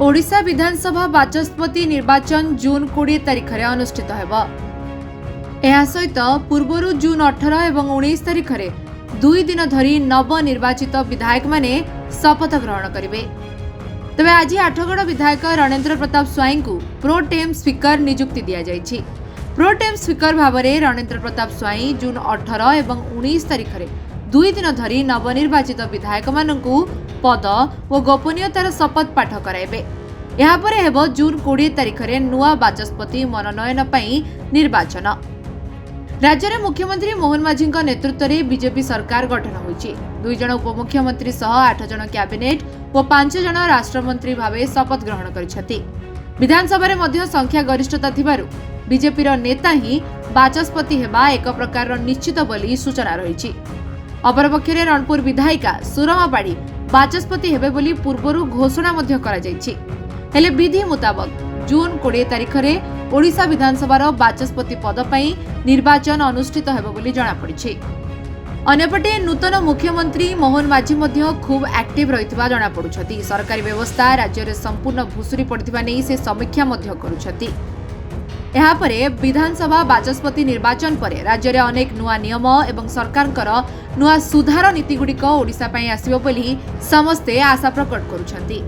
ओडिशा विधानसभा बाचस्पति निर्वाचन जून 20 तारिख में अनुष्ठित होगा। यह सहित पूर्व जून 18 और 19 तारिख में 2 दिन धरी नवनिर्वाचित विधायक माने शपथ ग्रहण करेंगे। तबे आज आठगड़ विधायक रणेंद्र प्रताप स्वाई को प्रोटेम स्पीकर नियुक्ति दि जाइछि। प्रोटेम स्पीकर भाव में रणेंद्र प्रताप स्वाई जून 18 और 19 तारिख में 2 दिन धरी नवनिर्वाचित विधायक मानू पद और गोपनीयतार शपथ पाठ कराइबे। यापर हेब जून 20 तारिख में नुआ बाचस्पति मनोनयन पई निर्वाचन। राज्य में मुख्यमंत्री मोहन माझी नेतृत्व में बीजेपी सरकार गठन होइछि। 2 जन उपमुख्यमंत्री सह 8 जन कैबिनेट और 5 जन राष्ट्रमंत्री भाव शपथ ग्रहण करिसेंति। विधानसभा में संख्या गरिष्ठता थिबारु बीजेपी नेता ही बाचस्पति हेबा एक प्रकार निश्चित बोली सूचना रही। अपरपक्षे रणपुर विधायिका सुरमा पाड़ी बाचस्पति हेबे बोली पूर्वरु घोषणा करा जाइछि। हेले विधि मुताबक जून 20 तारिख में ओडिशा विधानसभार बाचस्पति पद पई निर्वाचन अनुष्ठित हेबो बोली जणा पड़िछि। अन्यपटे नूतन मुख्यमंत्री मोहन माझी मध्य खूब एक्टिव रहितबा जणा पड़ुछथि। सरकारी व्यवस्था राज्य में संपूर्ण भुसुरी पड़ितबा नै से समीक्षा मध्य करुछथि। यापरे विधानसभा बाचस्पति निर्वाचन पर राज्य में अनेक नुआ नियम एवं सरकार नुआ सुधार नीति गुड़िक ओडिशा पई आसिबो बोली समस्ते आशा प्रकट करुछथि।